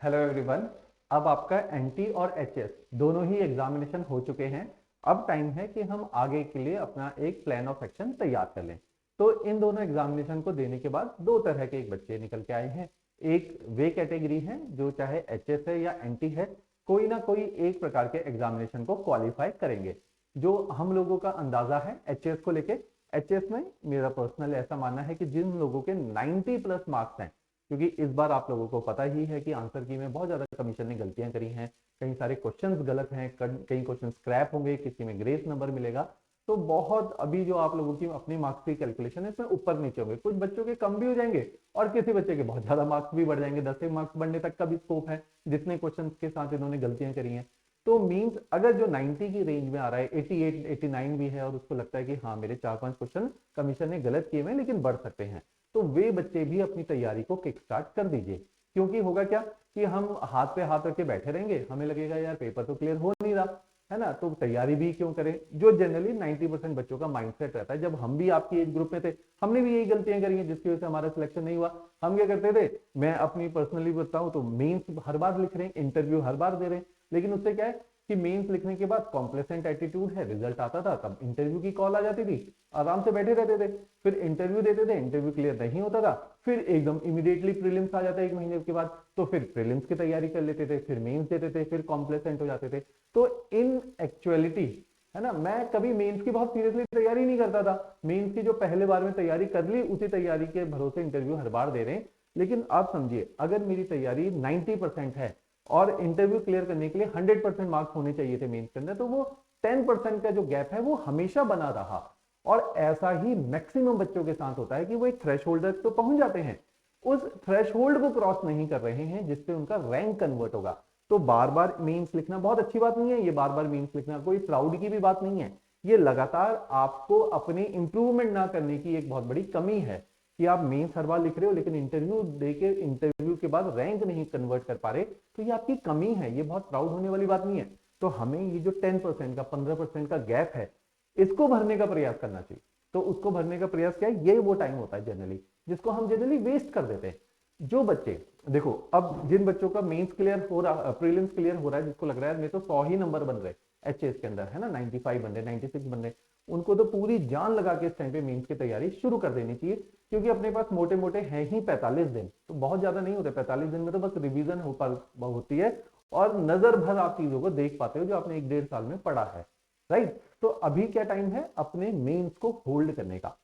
Hello everyone. अब आपका n t और एचएस दोनों ही एग्जामिनेशन हो चुके हैं। अब टाइम है कि हम आगे के लिए अपना एक प्लान ऑफ एक्शन तैयार कर लें। तो इन दोनों एग्जामिनेशन को देने के बाद दो तरह के एक बच्चे निकल के आए हैं। एक वे कैटेगरी है जो चाहे एचएस है या एनटी है, कोई ना कोई एक प्रकार के एग्जामिनेशन को क्वालिफाई करेंगे। जो हम लोगों का अंदाजा है एचएस को लेके, एचएस में मेरा पर्सनल ऐसा मानना है कि जिन लोगों के 90 प्लस मार्क्स हैं, क्योंकि इस बार आप लोगों को पता ही है कि आंसर की में बहुत ज्यादा कमीशन ने गलतियां करी हैं, कई सारे क्वेश्चंस गलत हैं, कई क्वेश्चन स्क्रैप होंगे, किसी में ग्रेस नंबर मिलेगा। तो बहुत अभी जो आप लोगों की अपने मार्क्स की कैलकुलेशन है इसमें ऊपर नीचे होंगे, कुछ बच्चों के कम भी हो जाएंगे और किसी बच्चे के बहुत ज्यादा मार्क्स भी बढ़ जाएंगे, 10 मार्क्स बढ़ने तक का भी स्कोप है जितने क्वेश्चन के साथ इन्होंने गलतियां करी हैं। तो मींस अगर जो 90 की रेंज में आ रहा है, 88 89 भी है और उसको लगता है कि हाँ मेरे 4-5 क्वेश्चन कमीशन ने गलत किए हुए लेकिन बढ़ सकते हैं, तो वे बच्चे भी अपनी तैयारी को किक स्टार्ट कर दीजिए। क्योंकि होगा क्या कि हम हाथ पे हाथ रख के बैठे रहेंगे, हमें लगेगा यार पेपर तो क्लियर हो नहीं रहा है ना, तो तैयारी भी क्यों करें। जो जनरली 90% बच्चों का माइंडसेट रहता है, जब हम भी आपकी एज ग्रुप में थे हमने भी यही गलतियां करी हैं जिसकी वजह से हमारा सिलेक्शन नहीं हुआ। हम क्या करते थे, मैं अपनी पर्सनली बताऊं तो मेंस हर बार लिख रहे हैं, इंटरव्यू हर बार दे रहे हैं, लेकिन उससे क्या है कि मेंस लिखने के बाद कॉम्प्लेसेंट एटीट्यूड है, रिजल्ट आता था तब इंटरव्यू की कॉल आ जाती थी, आराम से बैठे रहते थे, फिर इंटरव्यू देते थे, इंटरव्यू क्लियर नहीं होता था, फिर एकदम इमीडिएटली प्रीलिम्स आ जाता है 1 महीने के बाद, तो फिर प्रीलिम्स की तैयारी कर लेते थे, फिर मेंस देते थे, फिर कॉम्प्लेसेंट हो जाते थे। तो इन एक्चुअलिटी है ना, मैं कभी मेंस की बहुत सीरियसली तैयारी नहीं करता था। मेंस की जो पहले बार में तैयारी कर ली उसी तैयारी के भरोसे इंटरव्यू हर बार दे रहे हैं। लेकिन आप समझिए, अगर मेरी तैयारी 90% है और इंटरव्यू क्लियर करने के लिए 100% मार्क्स होने चाहिए थे मेंस के अंदर, तो वो 10% का जो गैप है वो हमेशा बना रहा। और ऐसा ही मैक्सिमम बच्चों के साथ होता है कि वो एक थ्रेश होल्ड तक तो पहुंच जाते हैं, उस थ्रेश होल्ड को क्रॉस नहीं कर रहे हैं जिससे उनका रैंक कन्वर्ट होगा। तो बार बार मीन्स लिखना बहुत अच्छी बात नहीं है, ये बार बार मीन्स लिखना कोई प्राउड की भी बात नहीं है, ये लगातार आपको अपनी इंप्रूवमेंट ना करने की एक बहुत बड़ी कमी है कि आप मेंस हर बार लिख रहे हो लेकिन इंटरव्यू देके इंटरव्यू के बाद रैंक नहीं कन्वर्ट कर पा रहे, तो ये आपकी कमी है, ये बहुत प्राउड होने वाली बात नहीं है। तो हमें ये जो 10% का 15% का गैप है इसको भरने का प्रयास करना चाहिए। तो उसको भरने का प्रयास क्या है, ये वो टाइम होता है जनरली जिसको हम जनरली वेस्ट कर देते हैं। जो बच्चे देखो, अब जिन बच्चों का मेंस क्लियर हो रहा, प्रीलिम्स क्लियर हो रहा है, जिसको लग रहा है मेरे तो 100 ही नंबर बन रहे एचएस के अंदर है ना, 95 बन रहे, 96 बन रहे, उनको तो पूरी जान लगा के इस टाइम पे मेंस की तैयारी शुरू कर देनी चाहिए। क्योंकि अपने पास मोटे मोटे हैं ही 45 दिन, तो बहुत ज्यादा नहीं होते 45 दिन में, तो बस रिवीजन होती है और नजर भर आप चीजों को देख पाते हो जो आपने 1-1.5 साल में पढ़ा है। राइट, तो अभी क्या टाइम है अपने मेंस को होल्ड करने का।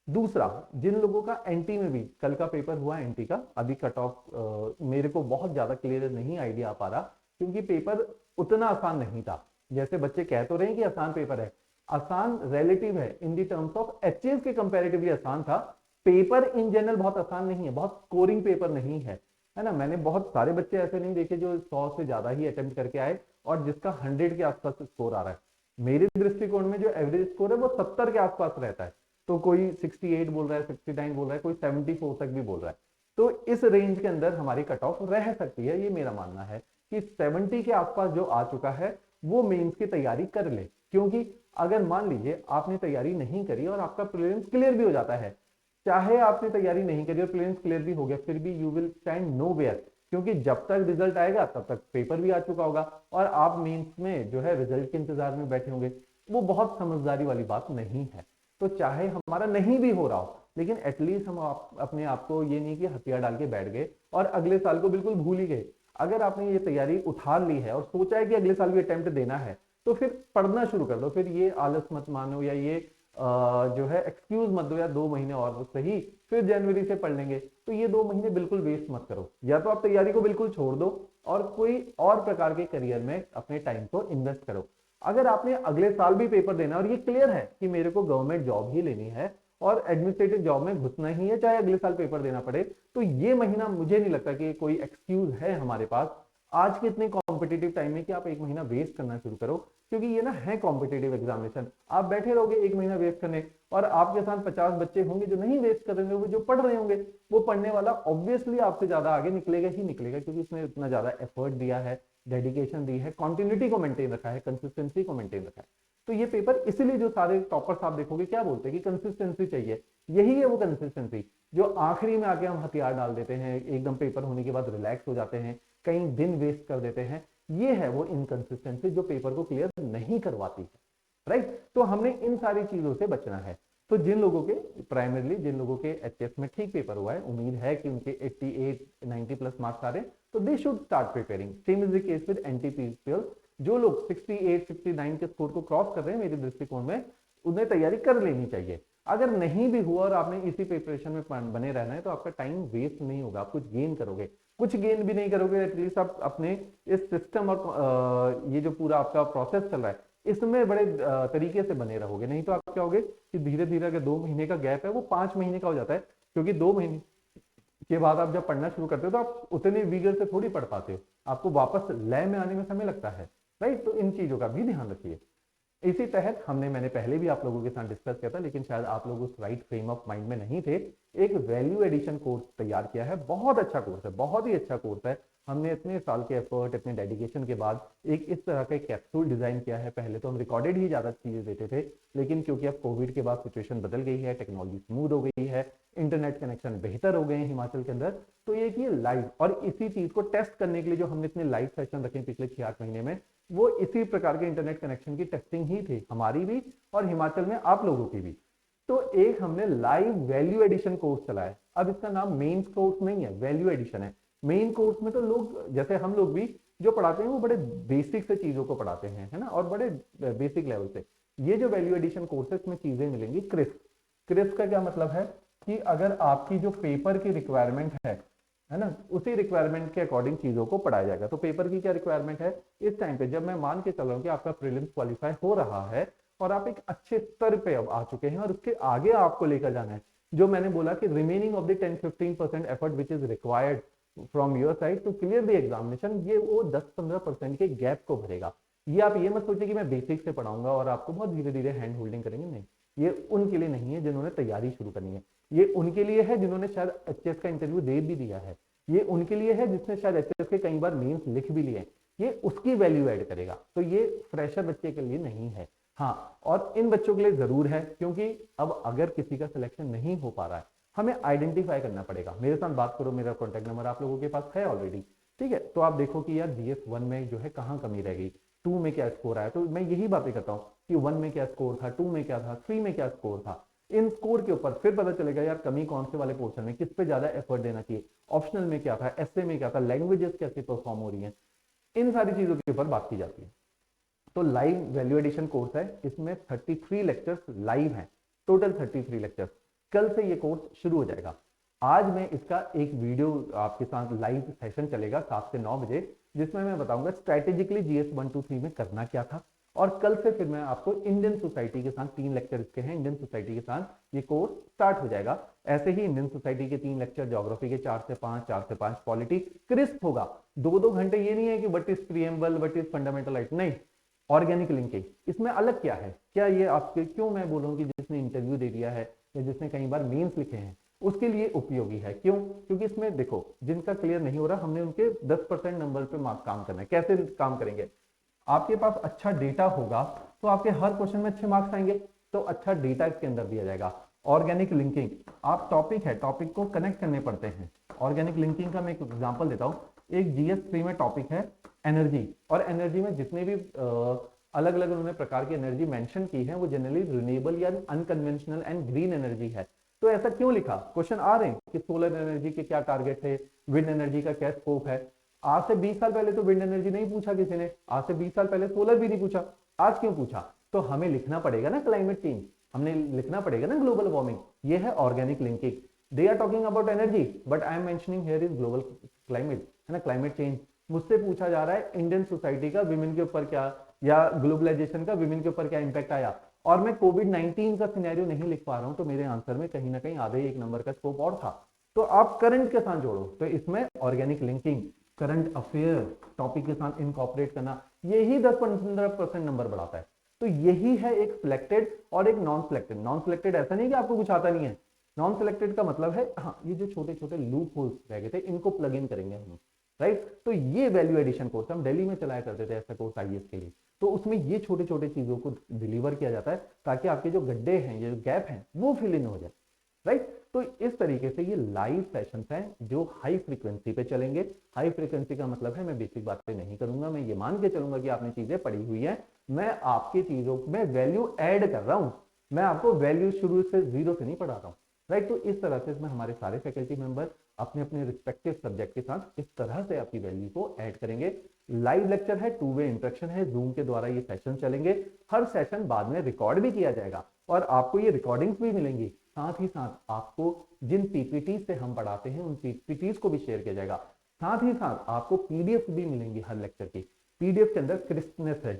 दूसरा, जिन लोगों का एनटी में भी कल का पेपर हुआ, एनटी का अभी कट ऑफ मेरे को बहुत ज्यादा क्लियर नहीं आइडिया आ पा रहा, क्योंकि पेपर उतना आसान नहीं था जैसे बच्चे कह तो रहे हैं कि आसान पेपर है। आसान रिलेटिव है, इन दी टर्म्स ऑफ एचएस के कंपैरेटिवली आसान था। पेपर इन जनरल बहुत आसान नहीं है, बहुत स्कोरिंग पेपर नहीं है ना। मैंने बहुत सारे बच्चे ऐसे नहीं देखे जो 100 से ज्यादा ही अटेम्प्ट करके आए और जिसका 100 के आसपास स्कोर आ रहा है। मेरे दृष्टिकोण में जो एवरेज स्कोर है वो 70 के आसपास रहता है, तो कोई 68 बोल रहा है, 69 बोल रहा है, कोई 74 तक भी बोल रहा है। तो इस रेंज के अंदर हमारी कट ऑफ रह सकती है, ये मेरा मानना है कि 70 के आसपास जो आ चुका है वो मेंस की तैयारी कर ले। क्योंकि अगर मान लीजिए आपने तैयारी नहीं करी और आपका प्रीलिम्स क्लियर भी हो जाता है, चाहे आपने तैयारी नहीं करी और प्रीलिम्स क्लियर भी हो गया, फिर भी यू विल स्टैंड नोवेयर, क्योंकि जब तक रिजल्ट आएगा तब तक पेपर भी आ चुका होगा और आप मेंस में जो है रिजल्ट के इंतजार में बैठे होंगे। वो बहुत समझदारी वाली बात नहीं है। तो चाहे हमारा नहीं भी हो रहा हो, लेकिन एटलीस्ट हम अपने आप को ये नहीं कि हथियार डाल के बैठ गए और अगले साल को बिल्कुल भूल ही गए। अगर आपने ये तैयारी उठा ली है और सोचा है कि अगले साल भी अटेम्प्ट देना है, तो फिर पढ़ना शुरू कर दो। फिर ये आलस मत मानो या ये जो है एक्सक्यूज मत दो, या 2 महीने और सही फिर जनवरी से पढ़ लेंगे, तो ये 2 महीने बिल्कुल वेस्ट मत करो। या तो आप तैयारी को बिल्कुल छोड़ दो और कोई और प्रकार के करियर में अपने टाइम को इन्वेस्ट करो। अगर आपने अगले साल भी पेपर देना और ये क्लियर है कि मेरे को गवर्नमेंट जॉब ही लेनी है और एडमिनिस्ट्रेटिव जॉब में घुसना ही है, चाहे अगले साल पेपर देना पड़े, तो ये महीना मुझे नहीं लगता कि कोई एक्सक्यूज है हमारे पास आज के इतने कॉम्पिटेटिव टाइम में कि आप 1 महीना वेस्ट करना शुरू करो। क्योंकि ये ना है कॉम्पिटेटिव एग्जामिनेशन, आप बैठे रहोगे 1 महीना वेस्ट करने और आपके साथ 50 बच्चे होंगे जो नहीं वेस्ट कर रहे होंगे, जो पढ़ रहे होंगे। वो पढ़ने वाला ऑब्वियसली आपसे ज्यादा आगे निकलेगा ही निकलेगा, क्योंकि उसने इतना ज्यादा एफर्ट दिया है, डेडिकेशन दी है, कॉन्टिन्यूटी को मेंटेन रखा है, कंसिस्टेंसी को मेंटेन रखा है। तो ये पेपर इसीलिए जो सारे टॉपर्स आप देखोगे क्या बोलते हैं कि कंसिस्टेंसी चाहिए। यही है वो कंसिस्टेंसी जो आखिरी में आके हम हथियार डाल देते हैं, एकदम पेपर होने के बाद रिलैक्स हो जाते हैं, कई दिन वेस्ट कर देते हैं। ये है वो इनकंसिस्टेंसी जो पेपर को क्लियर नहीं करवाती है, राइट। तो हमने इन सारी चीजों से बचना है। तो जिन लोगों के प्राइमरली जिन लोगों के एचएस में ठीक पेपर हुआ है, उम्मीद है कि उनके 88 90 प्लस मार्क्स आ रहे हैं, तो they should start preparing. Same is the case with NTPCL. जो लोग 68 69 के स्कोर को क्रॉस कर रहे हैं, मेरे दृष्टिकोण में उन्हें तैयारी कर लेनी चाहिए। अगर नहीं भी हुआ और आपने इसी प्रिपरेशन में बने रहना है, तो आपका टाइम वेस्ट नहीं होगा, आप कुछ गेन करोगे। कुछ गेन भी नहीं करोगे, एटलीस्ट आप अपने इस सिस्टम और ये जो पूरा आपका प्रोसेस चल रहा है इसमें बड़े तरीके से बने रहोगे। नहीं तो आप क्या होगे कि धीरे धीरे अगर 2 महीने का गैप है वो 5 महीने का हो जाता है, क्योंकि 2 महीने के बाद आप जब पढ़ना शुरू करते हो तो आप उतने विगर से थोड़ी पढ़ पाते हो, आपको वापस लय में आने में समय लगता है, राइट। तो इन चीजों का भी ध्यान रखिए। इसी तहत मैंने पहले भी आप लोगों के साथ डिस्कस किया था, लेकिन शायद आप लोग उस राइट फ्रेम ऑफ माइंड में नहीं थे। एक वैल्यू एडिशन कोर्स तैयार किया है, बहुत अच्छा कोर्स है, बहुत ही अच्छा कोर्स है। हमने इतने साल के एफर्ट, इतने डेडिकेशन के बाद एक इस तरह का कैप्सूल डिजाइन किया है। पहले तो हम रिकॉर्डेड ही ज्यादा चीजें देते थे, लेकिन क्योंकि अब कोविड के बाद सिचुएशन बदल गई है, टेक्नोलॉजी स्मूथ हो गई है, इंटरनेट कनेक्शन बेहतर हो गए हैं हिमाचल के अंदर, तो ये कि लाइव, और इसी चीज को टेस्ट करने के लिए जो हमने इतने लाइव सेशन रखे पिछले 6-8 महीने में, वो इसी प्रकार के इंटरनेट कनेक्शन की टेस्टिंग ही थी, हमारी भी और हिमाचल में आप लोगों की भी। तो एक हमने लाइव वैल्यू एडिशन कोर्स चलाया। अब इसका नाम मेन कोर्स नहीं है, वैल्यू एडिशन है। मेन कोर्स में तो लोग, जैसे हम लोग भी जो पढ़ाते हैं, वो बड़े बेसिक से चीजों को पढ़ाते हैं, है ना, और बड़े बेसिक लेवल से। ये जो वैल्यू एडिशन कोर्स है, इसमें चीजें मिलेंगी क्रिस्प। क्रिस्प का क्या मतलब है कि अगर आपकी जो पेपर की रिक्वायरमेंट है ना, उसी रिक्वायरमेंट के अकॉर्डिंग चीजों को पढ़ाया जाएगा। तो पेपर की क्या रिक्वायरमेंट है इस टाइम पे, जब मैं मान के चल रहा हूँ कि आपका प्रीलिम्स क्वालिफाई हो रहा है और आप एक अच्छे स्तर पे अब आ चुके हैं और उसके आगे आपको लेकर जाना है, जो मैंने बोला कि remaining of the 10-15% effort which is required from your side to clear the examination, ये वो 10-15% के गैप को भरेगा। ये आप ये मत सोचिए कि मैं बेसिक से पढ़ाऊंगा और आपको बहुत धीरे धीरे हैंड होल्डिंग करेंगे, नहीं। ये उनके लिए नहीं है जिन्होंने तैयारी शुरू करनी है, ये उनके लिए है जिन्होंने शायद एचएस का इंटरव्यू दे भी दिया है, ये उनके लिए है जिसने शायद एचएस के कई बार मेंस लिख भी लिए, ये उसकी वैल्यू ऐड करेगा। तो ये फ्रेशर बच्चे के लिए नहीं है। हाँ, और इन बच्चों के लिए जरूर है, क्योंकि अब अगर किसी का सिलेक्शन नहीं हो पा रहा है, हमें आइडेंटिफाई करना पड़ेगा। मेरे साथ बात करो, मेरा कॉन्टैक्ट नंबर आप लोगों के पास है ऑलरेडी, ठीक है। तो आप देखो कि यार जीएस 1 में जो है कहाँ कमी रह गई, 2 में क्या स्कोर आया, तो मैं यही बातें करता हूँ कि 1 में क्या स्कोर था, 2 में क्या था, 3 में क्या स्कोर था। इन स्कोर के ऊपर फिर पता चलेगा यार कमी कौन से वाले पोर्शन में, किस पे ज्यादा एफर्ट देना चाहिए, ऑप्शनल में क्या था, एसए में क्या था, लैंग्वेजेस कैसे परफॉर्म हो रही हैं, इन सारी चीजों के ऊपर बात की जाती है। तो लाइव वैल्यू एडिशन कोर्स है, इसमें 33 लेक्चर्स लाइव हैं, टोटल 33 लेक्चर्स। कल से ये कोर्स शुरू हो जाएगा। आज मैं इसका एक वीडियो आपके साथ लाइव सेशन चलेगा 7 से 9 बजे, जिसमें मैं बताऊंगा स्ट्रेटेजिकली जीएस 1 2 3 में करना क्या था। और कल से फिर मैं आपको इंडियन सोसाइटी के साथ 3 लेक्चर इसके हैं, इंडियन सोसाइटी के साथ ये कोर्स स्टार्ट हो जाएगा। ऐसे ही इंडियन सोसाइटी के 3 लेक्चर, ज्योग्राफी के 4 से 5, 4 से 5 पॉलिटी, क्रिस्प होगा। 2-2 घंटे ये नहीं है कि what is preamble, what is fundamental right, नहीं। ऑर्गेनिक लिंकिंग इसमें अलग क्या है, क्या ये आपके, क्यों मैं बोलूं कि जिसने इंटरव्यू दे दिया है या जिसने कई बार मेंस लिखे हैं उसके लिए उपयोगी है। क्यों? क्योंकि इसमें देखो, जिनका क्लियर नहीं हो रहा, हमने उनके 10% नंबर पे मार्क्स काम करना है। कैसे काम करेंगे? आपके पास अच्छा डेटा होगा तो आपके हर क्वेश्चन में अच्छे मार्क्स आएंगे, तो अच्छा डेटा इसके अंदर दिया जाएगा। ऑर्गेनिक लिंकिंग, आप टॉपिक है, टॉपिक को कनेक्ट करने पड़ते हैं। ऑर्गेनिक लिंकिंग का मैं एक एग्जांपल देता हूँ। एक जीएस 3 में टॉपिक है एनर्जी, और एनर्जी में जितने भी अलग अलग उन्होंने प्रकार की एनर्जी मेंशन की है, वो जनरली रिन्यूएबल या अनकन्वेंशनल एंड ग्रीन एनर्जी है। तो ऐसा क्यों लिखा? क्वेश्चन आ रहे हैं कि सोलर एनर्जी के क्या टारगेट थे, विंड एनर्जी का क्या स्कोप है। आज से 20 साल पहले तो विंड एनर्जी नहीं पूछा किसी ने, आज से 20 साल पहले सोलर भी नहीं पूछा, आज क्यों पूछा? तो हमें लिखना पड़ेगा ना क्लाइमेट चेंज, हमने लिखना पड़ेगा ना ग्लोबल वार्मिंग। ये है organic linking. They are talking about energy but I am mentioning here is global climate, है ना, क्लाइमेट चेंज। मुझसे पूछा जा रहा है इंडियन सोसाइटी का विमेन के ऊपर क्या, या ग्लोबलाइजेशन का विमेन के ऊपर क्या इंपैक्ट आया, और मैं कोविड-19 का सिनेरियो नहीं लिख पा रहा हूं, तो मेरे आंसर में कहीं ना कहीं आधे एक नंबर का स्कोप और था। तो आप करंट के साथ जोड़ो, तो इसमें organic linking, current affair topic के साथ इनकॉर्पोरेट करना, यही 10-15% नंबर बढ़ाता है। तो यही है एक सिलेक्टेड और एक नॉन सिलेक्टेड। नॉन सिलेक्टेड ऐसा नहीं कि आपको कुछ आता नहीं है, नॉन सिलेक्टेड का मतलब है हाँ, ये जो छोटे छोटे लूप होल्स रह गए थे इनको प्लग इन करेंगे हम, राइट। तो ये वैल्यू एडिशन कोर्स हम दिल्ली में चलाया करते थे ऐसा कोर्स आईएएस के लिए। तो उसमें ये छोटे छोटे चीजों को डिलीवर किया जाता है ताकि आपके जो गड्ढे हैं, ये गैप हैं, वो फिल इन हो जाए, राइट। तो इस तरीके से ये लाइव सेशंस हैं जो हाई फ्रीक्वेंसी पे चलेंगे। हाई फ्रीक्वेंसी का मतलब है मैं बेसिक बातें नहीं करूंगा, मैं ये मान के चलूंगा कि आपने चीजें पढ़ी हुई है, मैं आपकी चीजों में वैल्यू ऐड कर रहा हूं, मैं आपको वैल्यू शुरू से जीरो से नहीं पढ़ा रहा हूं, राइट। तो इस तरह से इसमें हमारे सारे फैकल्टी मेंबर अपने अपने रिस्पेक्टिव सब्जेक्ट के साथ इस तरह से आपकी वैल्यू को ऐड करेंगे। लाइव लेक्चर है, टू वे इंटरेक्शन है, जूम के द्वारा ये सेशन चलेंगे। हर सेशन बाद में रिकॉर्ड भी किया जाएगा और आपको ये रिकॉर्डिंग्स भी मिलेंगी। साथ ही साथ आपको जिन पीपीटी से हम पढ़ाते हैं उन पीपीटीज को भी शेयर किया जाएगा। साथ ही साथ आपको पीडीएफ भी मिलेंगी हर लेक्चर की। पीडीएफ के अंदर क्रिस्पनेस है,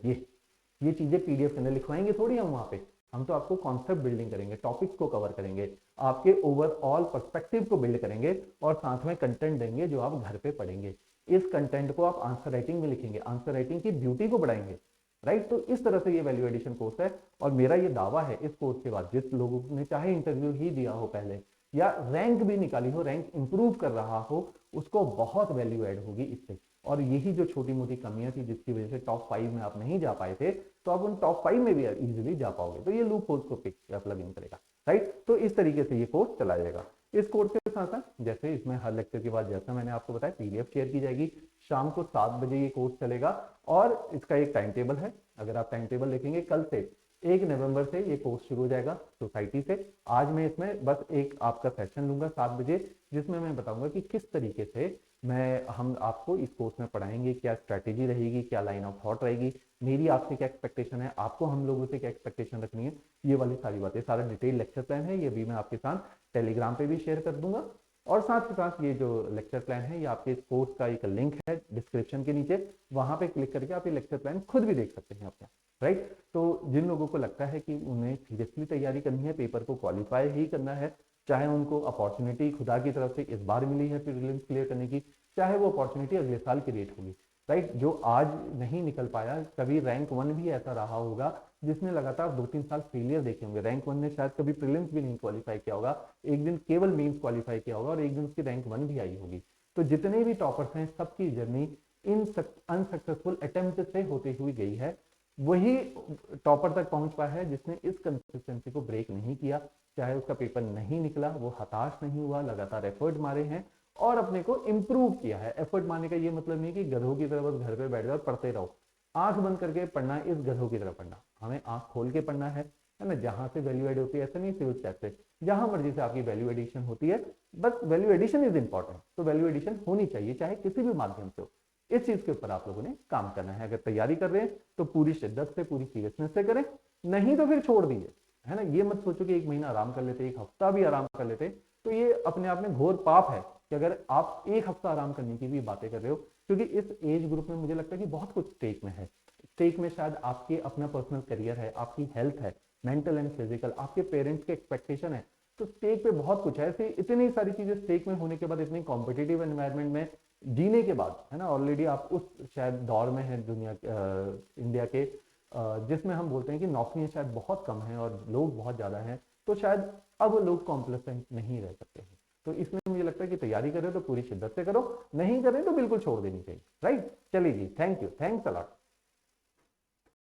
ये चीजें पीडीएफ के अंदर लिखवाएंगे थोड़ी हम वहां पे, हम तो आपको कॉन्सेप्ट बिल्डिंग करेंगे, टॉपिक्स को कवर करेंगे, आपके ओवरऑल पर्सपेक्टिव को बिल्ड करेंगे और साथ में कंटेंट देंगे जो आप घर पे पढ़ेंगे। इस कंटेंट को आप आंसर राइटिंग में लिखेंगे, आंसर राइटिंग की ब्यूटी को बढ़ाएंगे, राइट। तो इस तरह से ये वैल्यू एडिशन कोर्स है और मेरा ये दावा है इस कोर्स के बाद जिस लोगों ने चाहे इंटरव्यू ही दिया हो पहले या रैंक भी निकाली हो, रैंक इंप्रूव कर रहा हो, उसको बहुत वैल्यू ऐड होगी इससे। और यही जो छोटी मोटी कमियां थी जिसकी वजह से टॉप 5 में आप नहीं जा पाए थे, तो आप उन टॉप 5 में भी इजीली जा पाओगे। तो ये लूप होल्स को प्लग इन करेगा, राइट। तो इस तरीके से ये कोर्स चलाया जाएगा। इस कोर्स के साथ साथ जैसे इसमें हर लेक्चर के बाद जैसा मैंने आपको बताया पीडीएफ शेयर की जाएगी। शाम को 7 बजे ये कोर्स चलेगा और इसका एक टाइम टेबल है। अगर आप टाइम टेबल देखेंगे, कल से 1 नवंबर से ये कोर्स शुरू हो जाएगा सोसाइटी से। आज मैं इसमें बस एक आपका सेशन लूंगा 7 बजे, जिसमें मैं बताऊंगा कि किस तरीके से हम आपको इस कोर्स में पढ़ाएंगे, क्या स्ट्रैटेजी रहेगी, क्या लाइन ऑफ थॉट रहेगी, मेरी आपसे क्या एक्सपेक्टेशन है, आपको हम लोगों से क्या एक्सपेक्टेशन रखनी है, ये वाली सारी बातें, सारा डिटेल लेक्चर प्लान है, ये भी मैं आपके साथ टेलीग्राम पे भी शेयर कर दूंगा। और साथ ही साथ ये जो लेक्चर प्लान है ये आपके इस कोर्स का एक लिंक है डिस्क्रिप्शन के नीचे, वहां पे क्लिक करके आप ये लेक्चर प्लान खुद भी देख सकते हैं अपना, राइट। तो जिन लोगों को लगता है कि उन्हें सीरियसली तैयारी करनी है, पेपर को क्वालिफाई ही करना है, चाहे उनको अपॉर्चुनिटी खुदा की तरफ से इस बार मिली है प्रीलिम्स क्लियर करने की, चाहे वो अपॉर्चुनिटी अगले साल क्रिएट होगी, राइट। जो आज नहीं निकल पाया, कभी रैंक 1 भी ऐसा रहा होगा जिसने लगातार 2-3 साल फेलियर देखे होंगे। रैंक 1 ने शायद कभी प्रीलिम्स भी नहीं क्वालिफाई किया होगा, एक दिन केवल मेंस क्वालिफाई किया होगा और एक दिन उसकी रैंक 1 भी आई होगी। तो जितने भी टॉपर्स हैं सबकी जर्नी इन अनसक्सेसफुल अटेम्प्ट से होती हुई गई है। वही टॉपर तक पहुंच पाया है जिसने इस कंसिस्टेंसी को ब्रेक नहीं किया, चाहे उसका पेपर नहीं निकला, वो हताश नहीं हुआ, लगातार एफर्ट मारे हैं और अपने को इंप्रूव किया है। एफर्ट मारने का ये मतलब नहीं कि गधों की तरह बस घर पे बैठ जाओ पढ़ते रहो। आंख बंद करके पढ़ना, इस गधों की तरह पढ़ना, हमें आंख खोल के पढ़ना है ना। जहां से वैल्यू एड होती है, ऐसा नहीं सिविल स्टैट से, जहां मर्जी से आपकी वैल्यू एडिशन होती है, बस वैल्यू एडिशन इज इंपॉर्टेंट। तो वैल्यू एडिशन होनी चाहिए चाहे किसी भी माध्यम से हो। इस चीज के ऊपर आप लोगों ने काम करना है। अगर तैयारी कर रहे हैं तो पूरी शिद्दत से, पूरी सीरियसनेस से करें, नहीं तो फिर छोड़ दीजिए, है ना। ये मत सोचो कि 1 महीना आराम कर लेते, 1 हफ्ता भी आराम कर लेते, तो ये अपने आप में घोर पाप है कि अगर आप 1 हफ्ता आराम करने की भी बातें कर रहे हो। क्योंकि इस एज ग्रुप में मुझे लगता है कि बहुत कुछ स्टेक में है। स्टेक में शायद आपके अपना पर्सनल करियर है, आपकी हेल्थ है, मेंटल एंड फिजिकल, आपके पेरेंट्स के एक्सपेक्टेशन है। तो स्टेक पे बहुत कुछ है। ऐसे इतनी सारी चीजें स्टेक में होने के बाद, इतनी कॉम्पिटिटिव एनवायरनमेंट में जीने के बाद, है ना, ऑलरेडी आप उस शायद दौर में है दुनिया इंडिया के जिसमें हम बोलते हैं कि नौकरियां शायद बहुत कम हैं और लोग बहुत ज्यादा हैं। तो शायद अब लोग कॉम्प्लेसेंट नहीं रह सकते हैं। तो इसमें मुझे लगता है कि तैयारी करें तो पूरी शिद्दत से करो, नहीं करें तो बिल्कुल छोड़ देनी चाहिए, राइट। चलिए जी, thank you, thanks a lot.